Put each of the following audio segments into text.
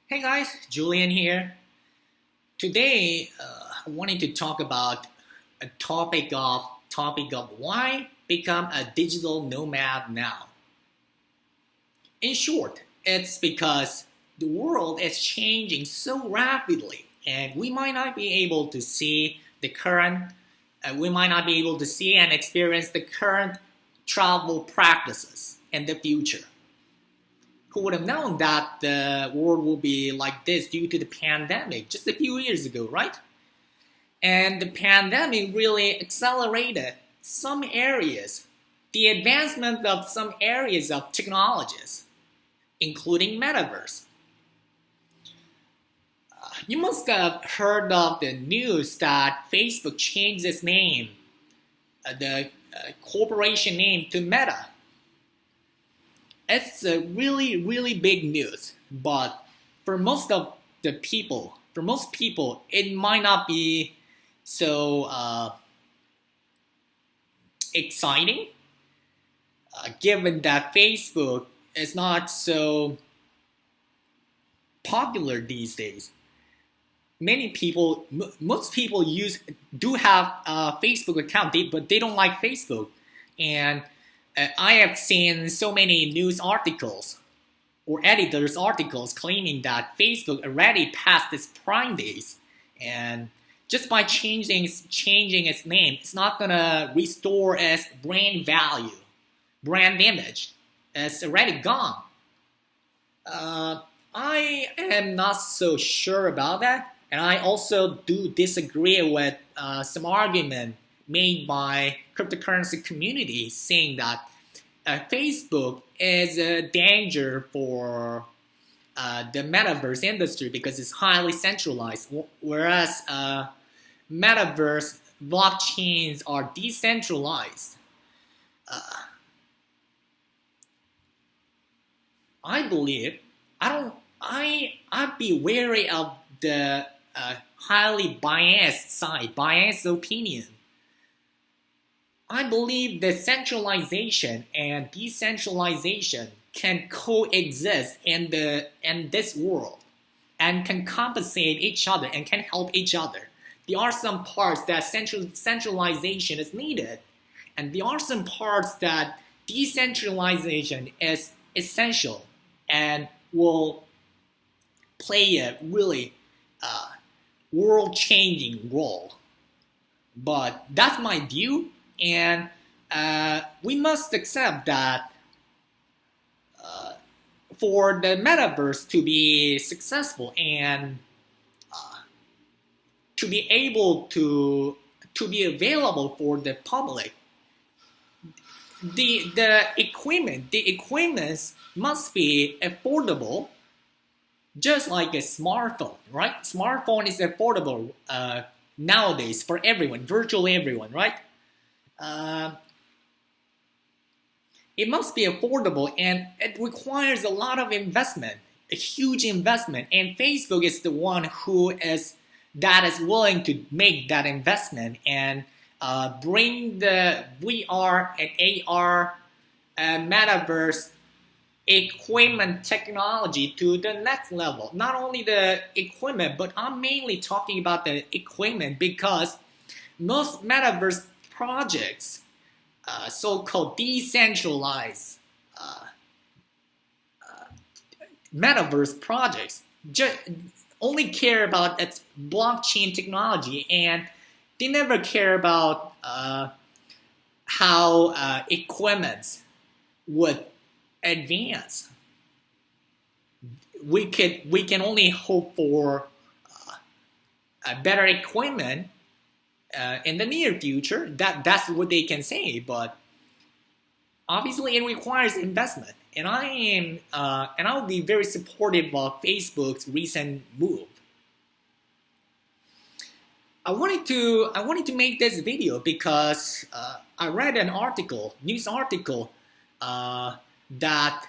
Hey guys, Julian here. Today, I wanted to talk about a topic of why become a digital nomad now. In short, it's because the world is changing so rapidly, and we might not be able to see and experience the current travel practices in the future. Who would have known that the world will be like this due to the pandemic just a few years ago, right? And the pandemic really accelerated some areas, the advancement of some areas of technologies, including Metaverse. You must have heard of the news that Facebook changed its name, the corporation name, to Meta. It's a really big news, but for most people, it might not be so exciting, given that Facebook is not so popular these days. Most people do have a Facebook account, but they don't like Facebook, and I have seen so many news articles or editors' articles claiming that Facebook already passed its prime days, and just by changing its name, it's not gonna restore its brand value, brand image. It's already gone. I am not so sure about that, and I also do disagree with some argument made by cryptocurrency community saying that Facebook is a danger for the metaverse industry because it's highly centralized, whereas metaverse blockchains are decentralized. I believe I'd be wary of the highly biased opinion. I believe that centralization and decentralization can coexist in this world and can compensate each other and can help each other. There are some parts that centralization is needed, and there are some parts that decentralization is essential and will play a really world-changing role. But that's my view, and we must accept that for the metaverse to be successful and to be able to be available for the public, the equipment must be affordable, just like a smartphone, right? Smartphone is affordable nowadays for everyone, virtually everyone, right? It must be affordable, and it requires a lot of investment, a huge investment, and Facebook is the one that is willing to make that investment and bring the VR and AR metaverse equipment technology to the next level. Not only the equipment, but I'm mainly talking about the equipment because most metaverse projects, so-called decentralized metaverse projects, just only care about its blockchain technology, and they never care about how equipment would advance. We can only hope for a better equipment in the near future. That's what they can say, but obviously it requires investment. And I will be very supportive of Facebook's recent move. I wanted to make this video because I read an news article that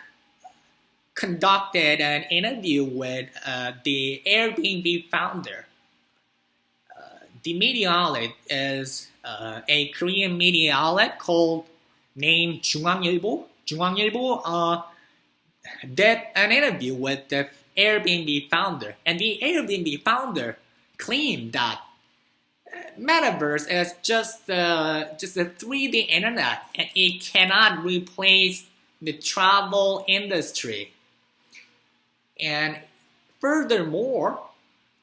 conducted an interview with the Airbnb founder. The media outlet is a Korean media outlet named 중앙일보. 중앙일보 did an interview with the Airbnb founder, and the Airbnb founder claimed that Metaverse is just a 3D internet, and it cannot replace the travel industry. And furthermore,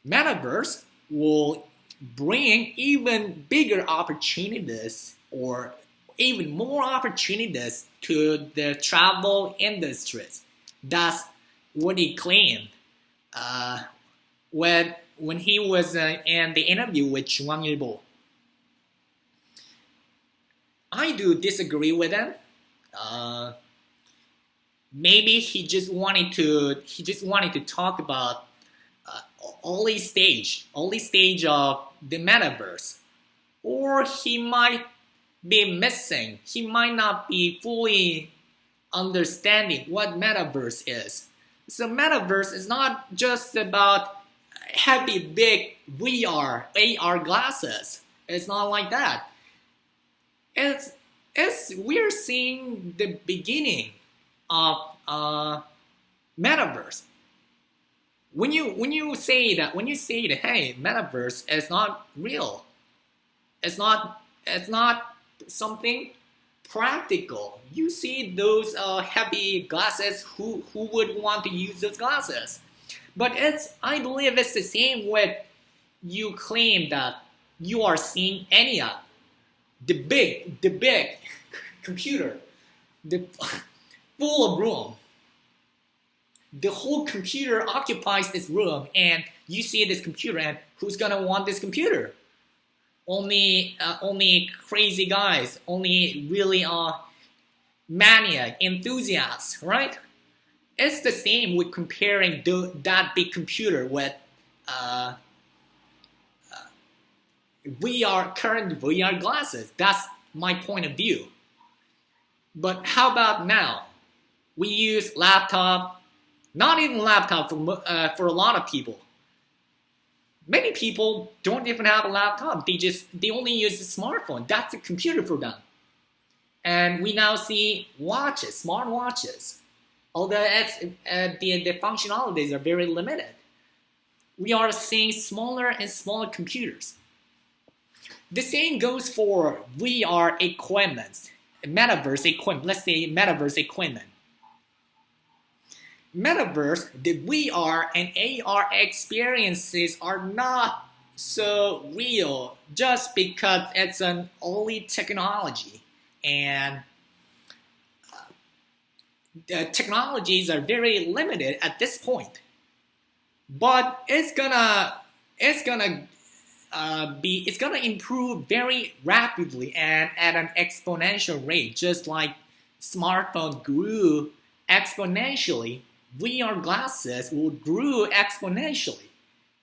Metaverse will bring even bigger opportunities or even more opportunities to the travel industries. That's what he claimed when he was in the interview with Chuang Yilbo. I do disagree with him. Maybe he just wanted to talk about early stage of the metaverse, or he might be missing. He might not be fully understanding what metaverse is. So metaverse is not just about heavy big VR, AR glasses. It's not like that. It's we're seeing the beginning of metaverse. When you say that, hey, metaverse is not real. It's not something practical. You see those heavy glasses. Who would want to use those glasses? But I believe it's the same with you claim that you are seeing ENIAC, the big computer, the full of room. The whole computer occupies this room, and you see this computer, and who's gonna want this computer? Only crazy guys, only really maniac enthusiasts, right? It's the same with comparing that big computer with current VR glasses. That's my point of view. But how about now? We use laptop, not even laptop for a lot of people. Many people don't even have a laptop. They only use a smartphone. That's a computer for them. And we now see watches, smart watches. Although the functionalities are very limited, we are seeing smaller and smaller computers. The same goes for VR equipment, metaverse equipment. Let's say metaverse equipment. Metaverse, the VR and AR experiences are not so real just because it's an early technology, and the technologies are very limited at this point. But it's gonna improve very rapidly and at an exponential rate, just like smartphone grew exponentially. VR glasses will grow exponentially.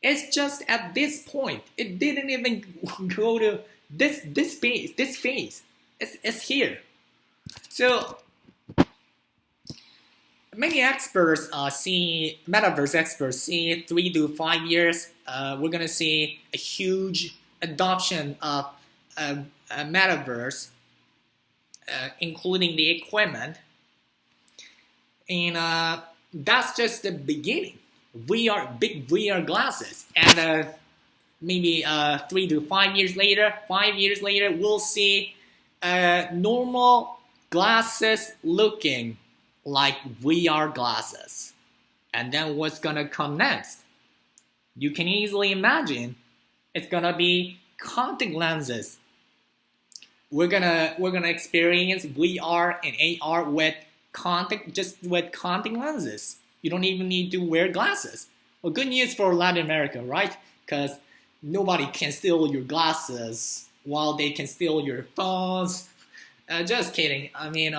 It's just at this point. It didn't even go to this phase. It's here. So many experts metaverse experts see 3 to 5 years. We're gonna see a huge adoption of a metaverse, including the equipment, and that's just the beginning. Big VR glasses, and maybe 3 to 5 years later, we'll see normal glasses looking like VR glasses. And then what's gonna come next? You can easily imagine it's gonna be contact lenses. We're gonna experience VR and AR with contact lenses. You don't even need to wear glasses. Well, good news for Latin America, right? Because nobody can steal your glasses while they can steal your phones. Just kidding. I mean,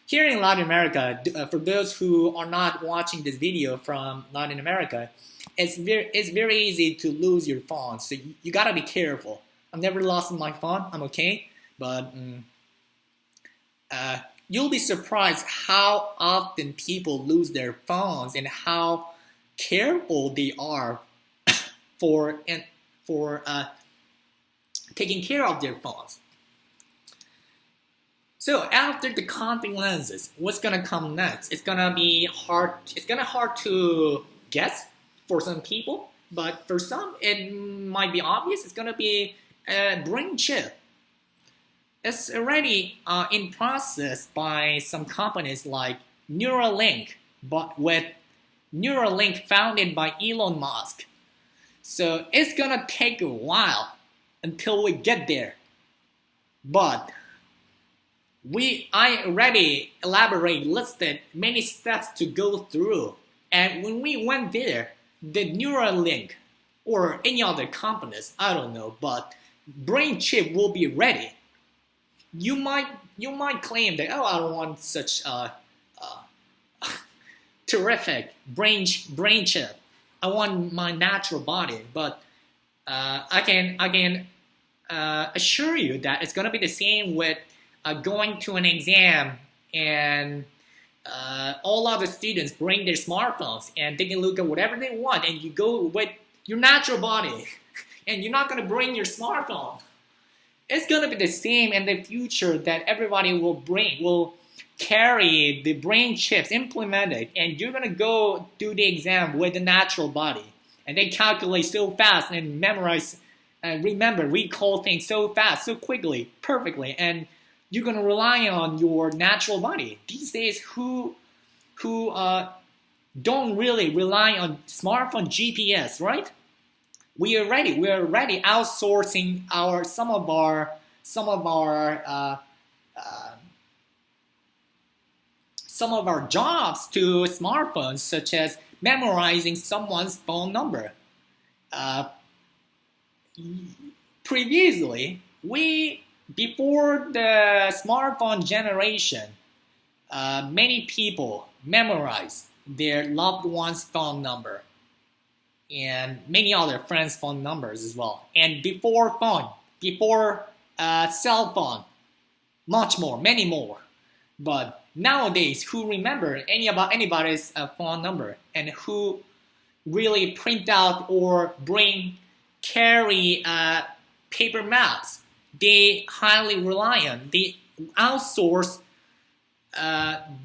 here in Latin America, for those who are not watching this video from Latin America, it's very easy to lose your phone. So you gotta be careful. I've never lost my phone. I'm okay, but you'll be surprised how often people lose their phones and how careful they are for taking care of their phones. So after the contact lenses, what's gonna come next? It's gonna be hard. It's gonna hard to guess for some people, but for some it might be obvious. It's gonna be a brain chip. It's already in process by some companies like Neuralink, but with Neuralink founded by Elon Musk. So it's gonna take a while until we get there. But I already listed many steps to go through. And when we went there, the Neuralink or any other companies, I don't know, but brain chip will be ready. You might claim that, oh, I don't want such a terrific brain chip. I want my natural body, but I can assure you that it's gonna be the same with going to an exam and all other students bring their smartphones and they can look at whatever they want, and you go with your natural body, and you're not gonna bring your smartphone. It's gonna be the same in the future that everybody will carry the brain chips implemented, and you're gonna go do the exam with the natural body, and they calculate so fast and memorize and recall things so fast, so quickly, perfectly, and you're gonna rely on your natural body. These days, who don't really rely on smartphone GPS, right? We are already outsourcing some of our jobs to smartphones, such as memorizing someone's phone number. Previously, before the smartphone generation, many people memorized their loved one's phone number and many other friends' phone numbers as well. And before cell phone, many more. But nowadays, who remember anybody's phone number, and who really print out or carry paper maps? They highly rely on. They outsource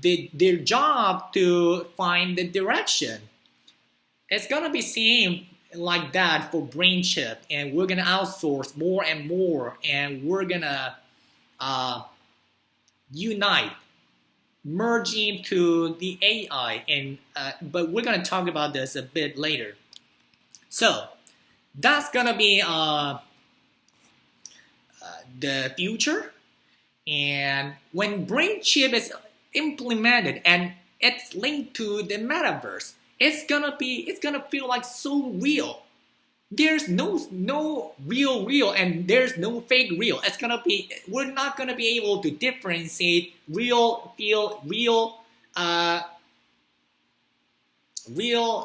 their job to find the direction. It's gonna be same like that for brain chip, and we're gonna outsource more and more, and we're gonna unite, merge into the AI, and but we're gonna talk about this a bit later. So that's gonna be the future, and when brain chip is implemented and it's linked to the metaverse, it's gonna feel like so real. There's no real and there's no fake real. We're not gonna be able to differentiate real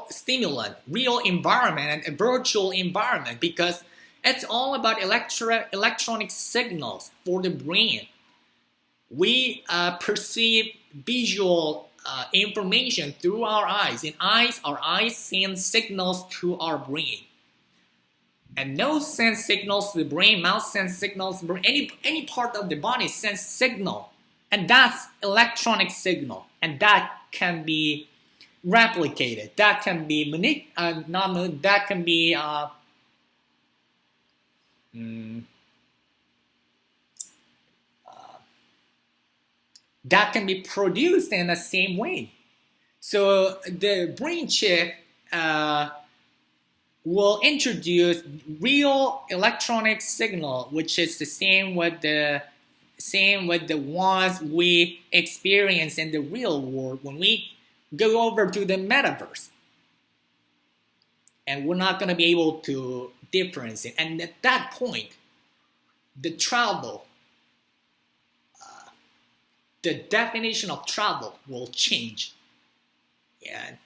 stimulant, real environment, and a virtual environment, because it's all about electronic signals for the brain. We perceive visual information through our eyes, and our eyes send signals to our brain. And nose sends signals to the brain, mouth sends signals to the brain, any part of the body sends signal. And that's electronic signal. And that can be replicated. That can be that can be produced in the same way. So the brain chip will introduce real electronic signal, which is the same with the ones we experience in the real world when we go over to the metaverse. And we're not going to be able to differentiate. And at that point, the definition of travel will change. And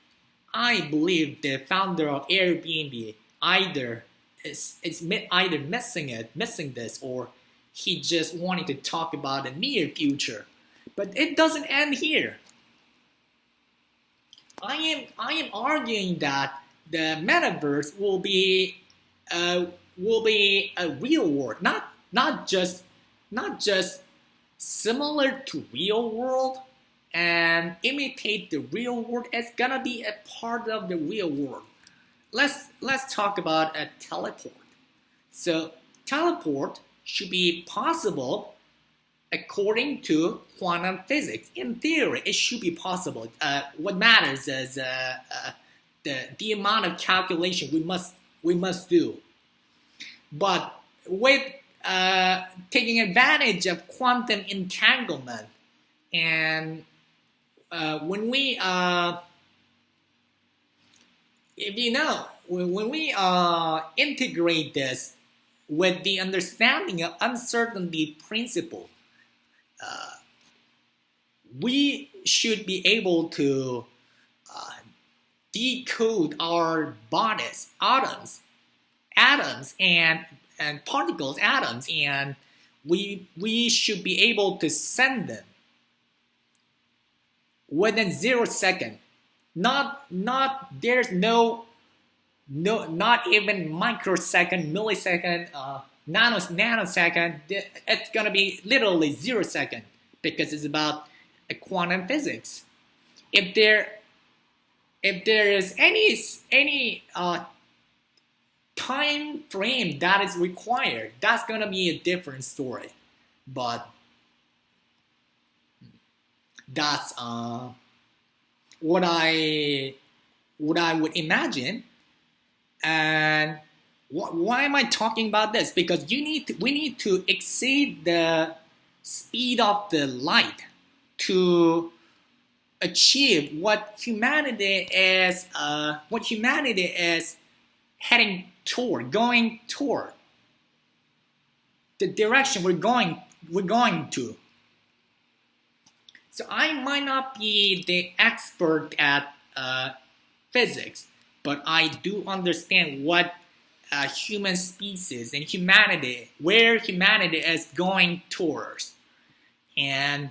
I believe the founder of Airbnb either missing this, or he just wanted to talk about the near future. But it doesn't end here. I am arguing that the metaverse will be a real world, not just similar to real world, and imitate the real world. It's gonna be a part of the real world. Let's talk about a teleport. So teleport should be possible according to quantum physics. In theory, it should be possible. What matters is the amount of calculation we must do. But with taking advantage of quantum entanglement, and when we if you know when we integrate this with the understanding of uncertainty principle, we should be able to decode our bodies, atoms and particles, atoms, and we should be able to send them within 0 second. Not there's no not even microsecond, millisecond, nanosecond. It's gonna be literally 0 second because it's about quantum physics. If there is any time frame that is required, that's gonna be a different story. But that's what I would imagine. And why am I talking about this? Because we need to exceed the speed of the light to achieve what humanity is heading toward, going toward, the direction we're going to. So I might not be the expert at physics, but I do understand what human species and humanity, where humanity is going towards. And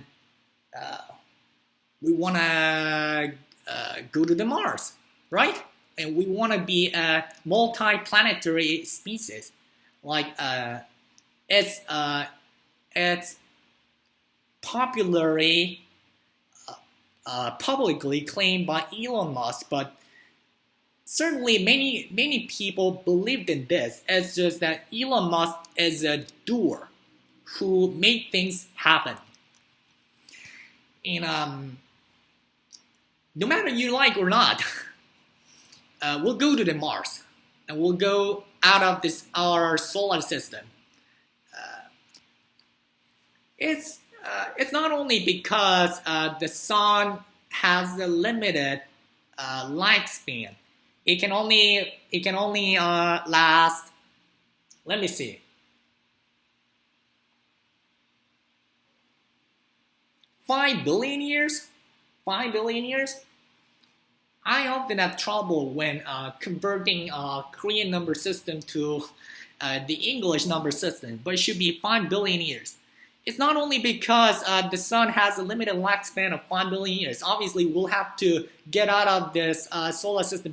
we want to go to the Mars, right? And we want to be a multi-planetary species. Like it's popularly publicly claimed by Elon Musk, but certainly many people believed in this. It's just that Elon Musk is a doer who made things happen. And no matter you like or not, we'll go to the Mars, and we'll go out of our solar system. It's not only because the sun has a limited lifespan. It can only last. Let me see. 5 billion years. 5 billion years. I often have trouble when converting Korean number system to the English number system, but it should be 5 billion years. It's not only because the sun has a limited lifespan of 5 billion years. Obviously, we'll have to get out of this solar system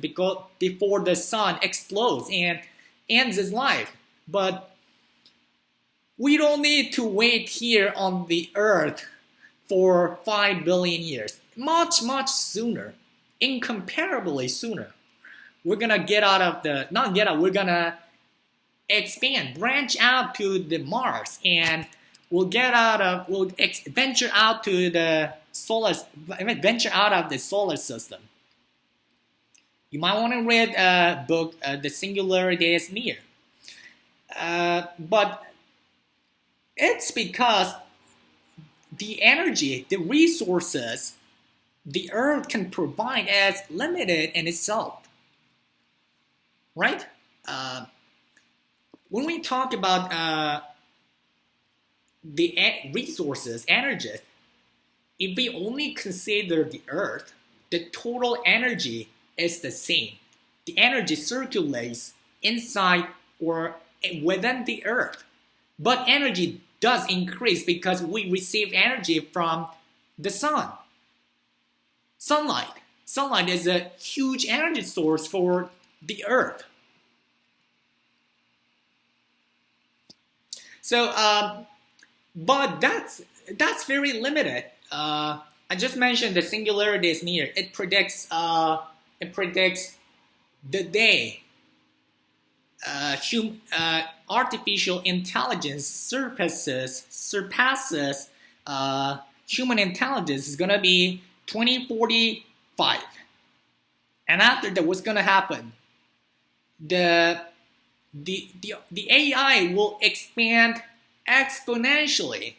before the sun explodes and ends its life. But we don't need to wait here on the Earth for 5 billion years. Much sooner. Incomparably sooner. We're gonna get out of the, not get out, we're gonna expand, branch out to the Mars, and we'll venture out to the venture out of the solar system. You might want to read a book, The Singularity is Near. But it's because the energy, the resources the Earth can provide is limited in itself, right? When we talk about the resources, energies, if we only consider the Earth, the total energy is the same. The energy circulates inside or within the Earth. But energy does increase because we receive energy from the sun. Sunlight. Sunlight is a huge energy source for the Earth. So, but that's very limited. I just mentioned the singularity is near. It predicts the day artificial intelligence surpasses human intelligence is gonna be 2045. And after that, what's gonna happen? The AI will expand exponentially,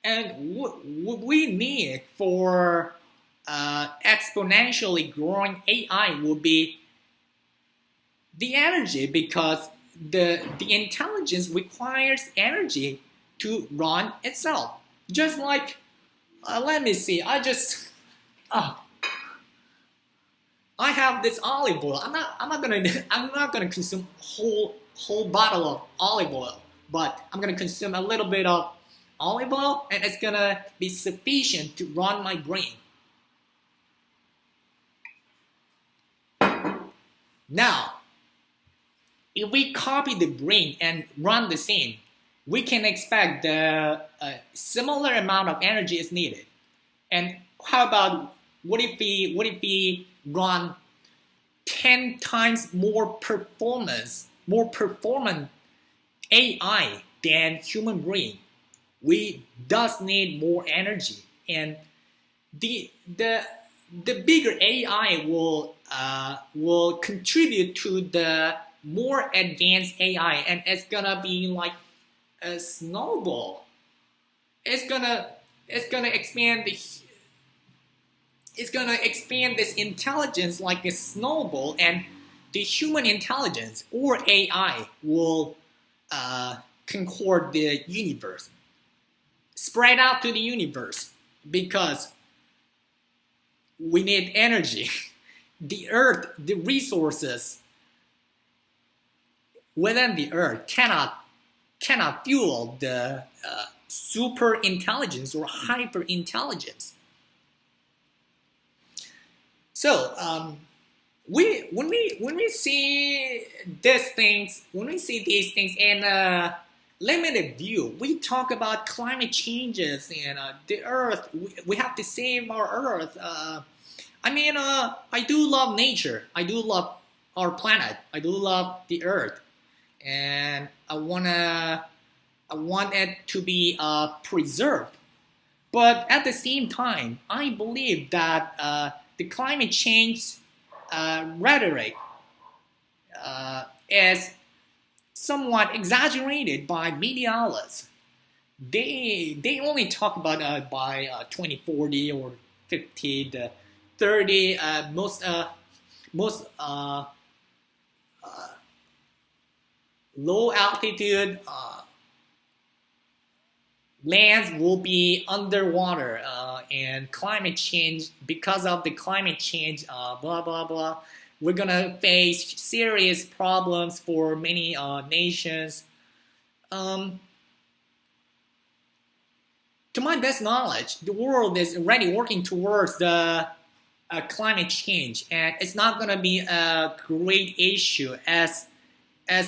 and what we need for exponentially growing AI will be the energy, because the intelligence requires energy to run itself. Just like, let me see. I have this olive oil. I'm not gonna consume whole bottle of olive oil, but I'm gonna consume a little bit of olive oil, and it's gonna be sufficient to run my brain. Now, if we copy the brain and run the same, we can expect the similar amount of energy is needed. And how about what if we run 10 times more performant AI than human brain? We thus need more energy, and the bigger AI will contribute to the more advanced AI, and it's gonna be like a snowball. It's gonna expand this intelligence like a snowball, and the human intelligence or AI will concord the universe, spread out to the universe, because we need energy. The earth, the resources within the earth cannot fuel the super intelligence or hyper intelligence. So when we see these things in a limited view, we talk about climate changes and the earth. We have to save our earth. I do love nature. I do love our planet. I do love the earth, and I want it to be preserved. But at the same time, I believe that the climate change rhetoric is somewhat exaggerated by media outlets. They only talk about by 2040 or 50 to 30. Most low altitude lands will be underwater, and climate change, because of the climate change, blah blah blah, we're gonna face serious problems for many nations. To my best knowledge, the world is already working towards the climate change, and it's not gonna be a great issue as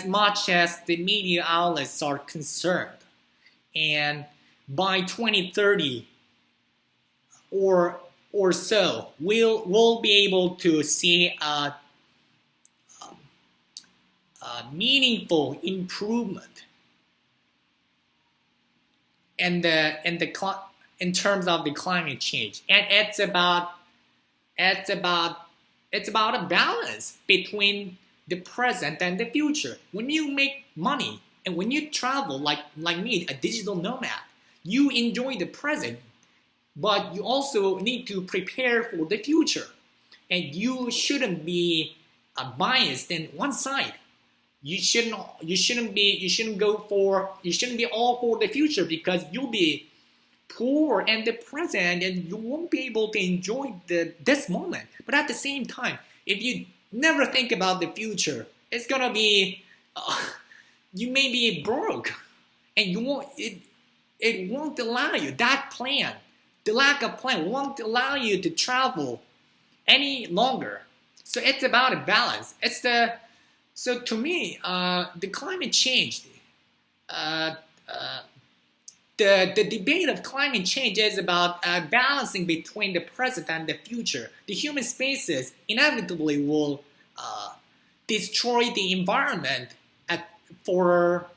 much as the media outlets are concerned. And by 2030 or so, we'll be able to see a meaningful improvement in terms of the climate change, and it's about a balance between the present and the future. When you make money and when you travel like me, a digital nomad, you enjoy the present, but you also need to prepare for the future. And you shouldn't be biased in one side. You shouldn't be all for the future, because you'll be poor in the present and you won't be able to enjoy this moment. But at the same time, if you never think about the future, it's gonna be you may be broke, and it won't allow you, that plan, the lack of plan won't allow you to travel any longer. So it's about a balance. So to me, the climate change the debate of climate change is about balancing between the present and the future. The human species inevitably will destroy the environment for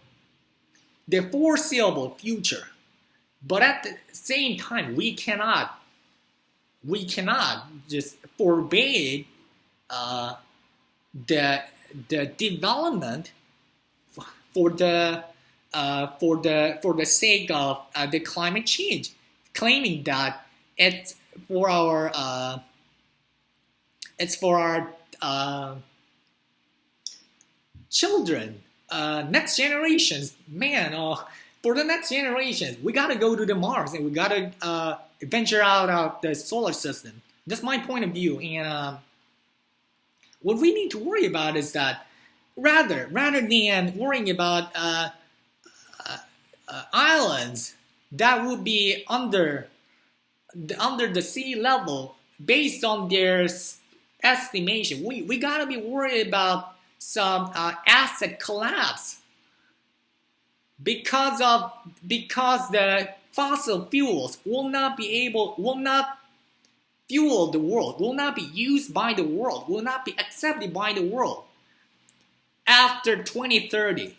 the foreseeable future. But at the same time, we cannot just forbid the development for the sake of the climate change, claiming that it's for our children, next generations, man. For the next generations, we gotta go to the Mars and we gotta venture out of the solar system. That's my point of view. And what we need to worry about is that rather than worrying about islands that would be under the sea level based on their estimation, we gotta be worried about some asset collapse because the fossil fuels will not fuel the world, will not be used by the world, will not be accepted by the world after 2030.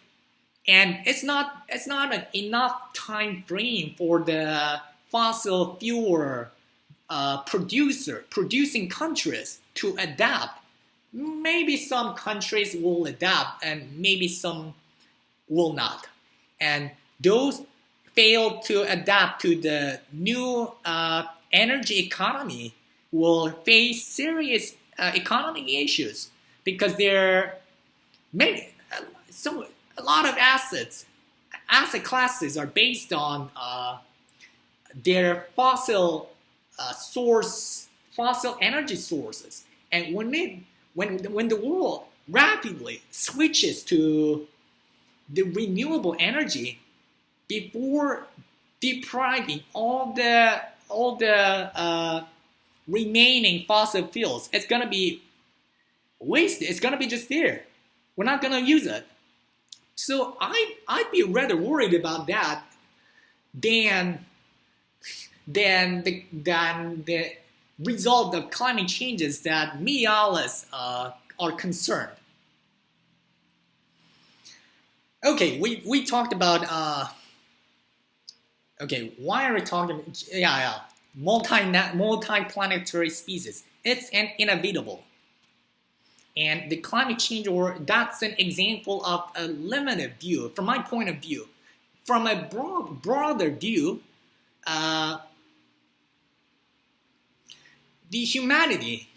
And it's not an enough time frame for the fossil fuel producing countries to adapt. Maybe some countries will adapt and maybe some will not. And those fail to adapt to the new energy economy will face serious economic issues because a lot of asset classes are based on their fossil energy sources. And when the world rapidly switches to the renewable energy before depriving all the remaining fossil fuels, it's gonna be wasted. It's gonna be just there. We're not gonna use it. So I'd be rather worried about that than the result of climate changes that me, Alice, are concerned. Okay, we talked about why are we talking? Yeah, multi-planetary species. It's inevitable. And the climate change, that's an example of a limited view, from my point of view. From a broader view, the humanity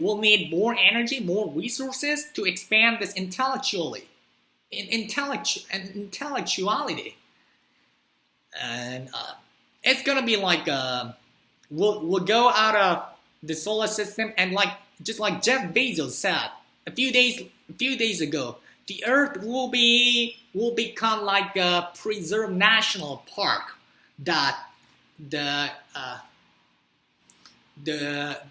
will need more energy, more resources to expand this intellectuality. And it's gonna be like we'll go out of the solar system, and just like Jeff Bezos said a few days ago, the Earth will become like a preserved national park that the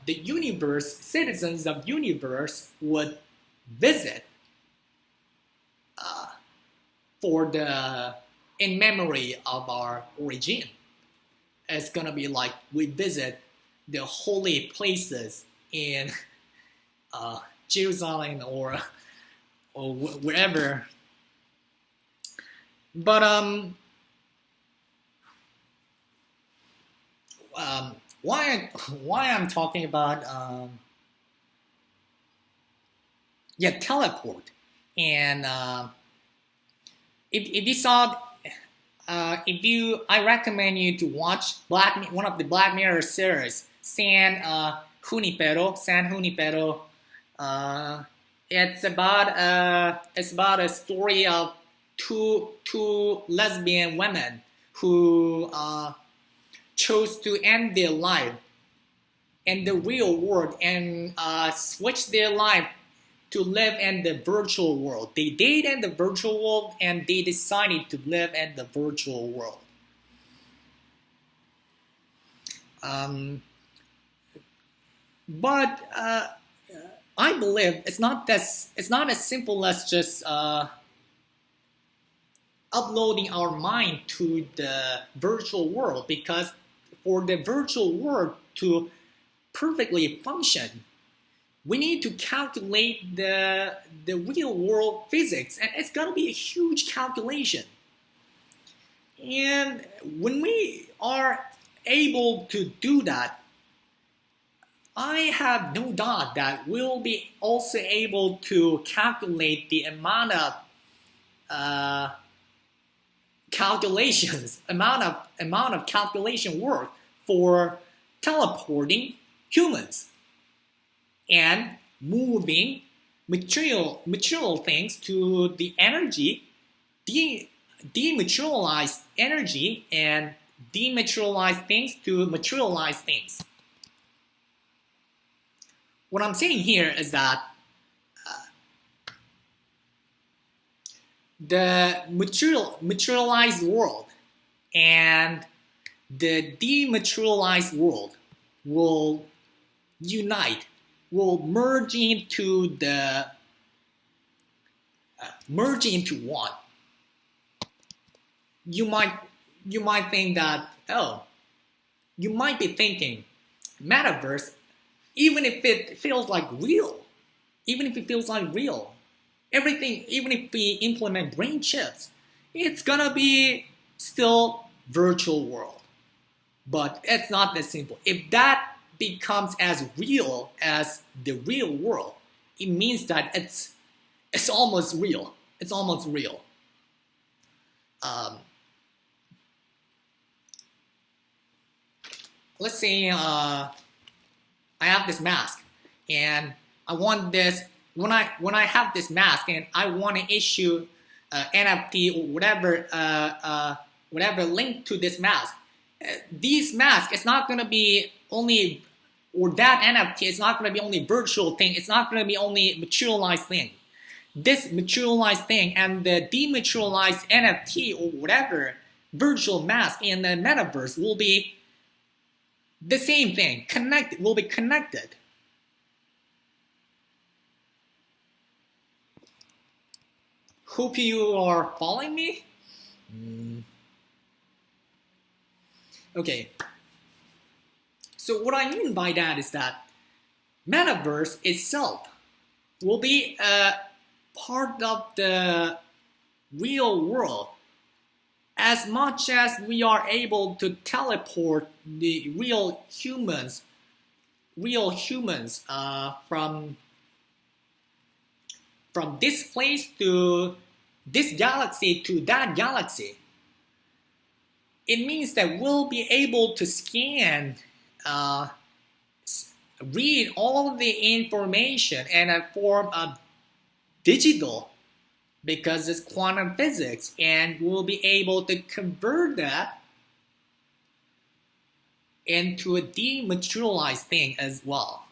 universe, citizens of universe would visit in memory of our origin. It's gonna be like we visit the holy places in Jerusalem or wherever. But why I'm talking about teleport. And if you saw, I recommend you to watch one of the Black Mirror series, San Junipero. It's about a story of two lesbian women who chose to end their life in the real world and switch their life to live in the virtual world. They dated in the virtual world and they decided to live in the virtual world. But I believe it's not as simple as just uploading our mind to the virtual world, because for the virtual world to perfectly function, we need to calculate the real world physics, and it's gonna be a huge calculation. And when we are able to do that, I have no doubt that we'll be also able to calculate the amount of amount of calculation work for teleporting humans and moving material things to the energy, dematerialized energy, and dematerialized things to materialized things. What I'm saying here is that the materialized world and the dematerialized world will unite, will merge into one. You might think that, oh, you might be thinking metaverse, even if it feels like real, everything, even if we implement brain chips, it's gonna be still virtual world. But it's not that simple. If that becomes as real as the real world, it means that it's almost real. It's almost real. Let's say I have this mask, and I want this. When I have this mask and I want to issue NFT or whatever linked to this mask, these masks, it's not going to be only, or that NFT is not going to be only virtual thing. It's not going to be only materialized thing. This materialized thing and the dematerialized NFT or whatever virtual mask in the metaverse will be the same thing. Will be connected. Hope you are following me. Okay. So what I mean by that is that metaverse itself will be a part of the real world, as much as we are able to teleport the real humans from this place to this galaxy to that galaxy. It means that we'll be able to scan, read all of the information in a form of digital, because it's quantum physics, and we'll be able to convert that into a dematerialized thing as well.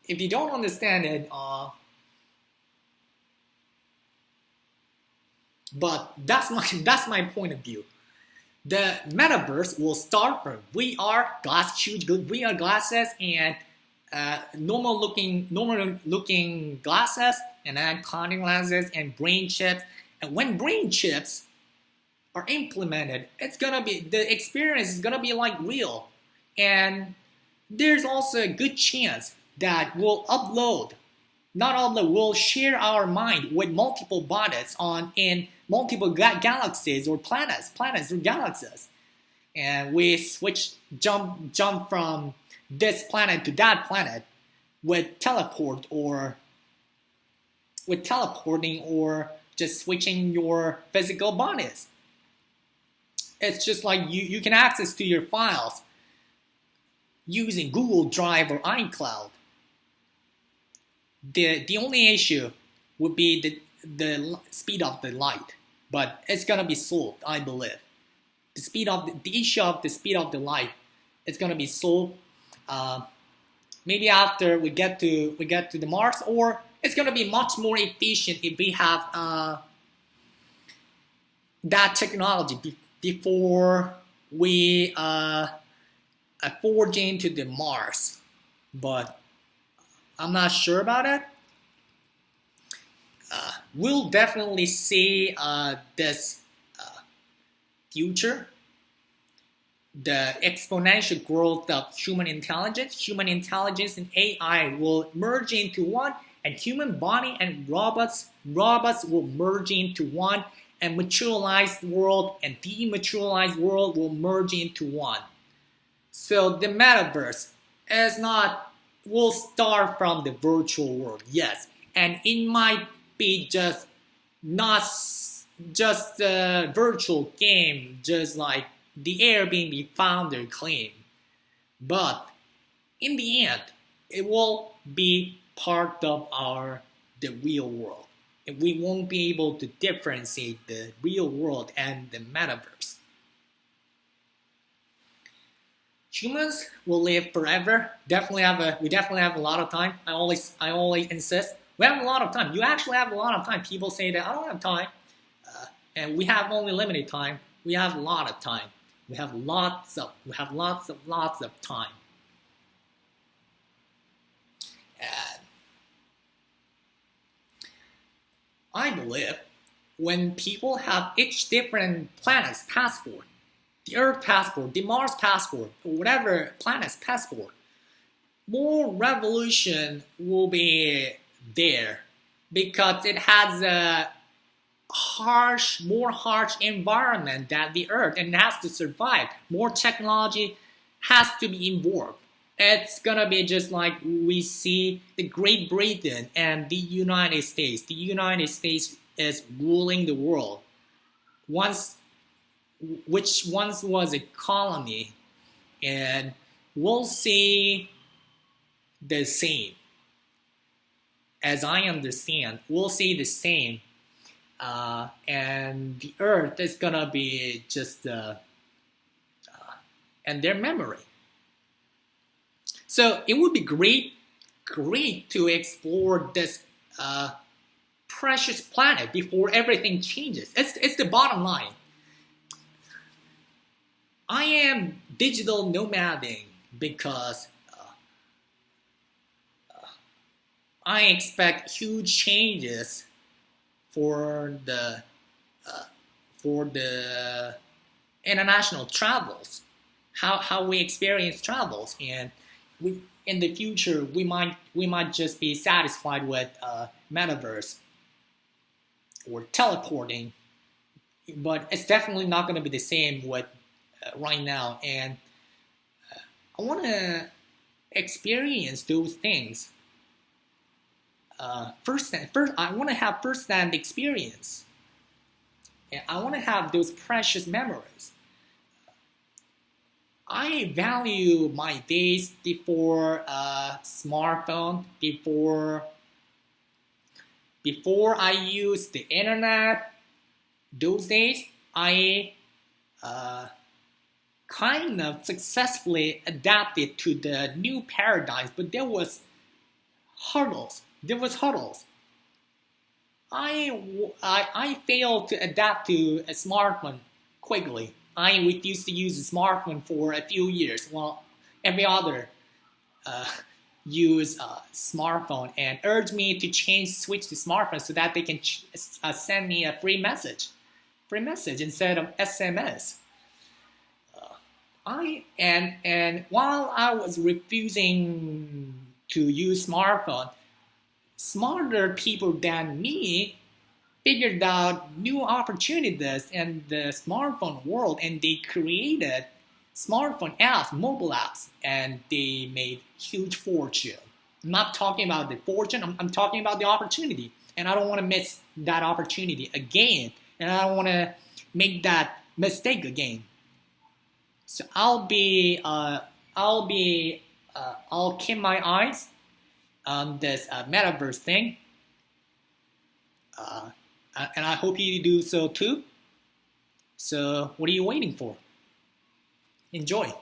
If you don't understand it, but that's my point of view. The metaverse will start from huge VR glasses and normal looking glasses, and then contact lenses and brain chips. And when brain chips are implemented, the experience is gonna be like real. And there's also a good chance that we'll share our mind with multiple bodies in multiple galaxies or planets or galaxies, and we jump from this planet to that planet with teleporting or just switching your physical bodies. It's just like you can access to your files using Google Drive or iCloud. The only issue would be the speed of the light, but it's gonna be solved, I believe. The issue of the speed of the light is gonna be solved. Maybe after we get to the Mars, or it's gonna be much more efficient if we have that technology before we forge into the Mars. But I'm not sure about it. we'll definitely see this future, the exponential growth of human intelligence. Human intelligence and AI will merge into one, and human body and robots will merge into one, and materialized world and dematerialized world will merge into one. So the metaverse is not, will start from the virtual world, yes, and it might be just not just a virtual game, just like the Airbnb founder claimed, but in the end, it will be part of the real world. And we won't be able to differentiate the real world and the metaverse. Humans will live forever. We definitely have a lot of time. I always insist. We have a lot of time. You actually have a lot of time. People say that I don't have time, and we have only limited time. We have a lot of time. We have lots of time. And I believe when people have each different planet's passport, the Earth passport, the Mars passport, or whatever planet's passport, more revolution will be there because it has a more harsh environment than the Earth and has to survive. More technology has to be involved. It's gonna be just like we see the Great Britain and the United States. The United States is ruling the world, which once was a colony, and we'll see the same. As I understand, we'll see the same, and the Earth is gonna be just and their memory. So it would be great to explore this precious planet before everything changes. It's the bottom line. I am digital nomading because I expect huge changes for the international travels, how we experience travels, and in the future we might just be satisfied with metaverse or teleporting, but it's definitely not going to be the same with right now. And I want to experience those things. First, I want to have first-hand experience. And I want to have those precious memories. I value my days before smartphone, before I use the internet. Those days, I kind of successfully adapted to the new paradigms, but there was hurdles. I failed to adapt to a smartphone quickly. I refused to use a smartphone for a few years while every other use a smartphone, and urged me to switch to smartphone so that they can send me a free message instead of SMS. And while I was refusing to use smartphone, smarter people than me figured out new opportunities in the smartphone world, and they created smartphone apps, mobile apps, and they made huge fortune. I'm not talking about the fortune, I'm talking about the opportunity, and I don't want to miss that opportunity again, and I don't want to make that mistake again. So I'll keep my eyes on this metaverse thing, and I hope you do so too. So what are you waiting for? Enjoy.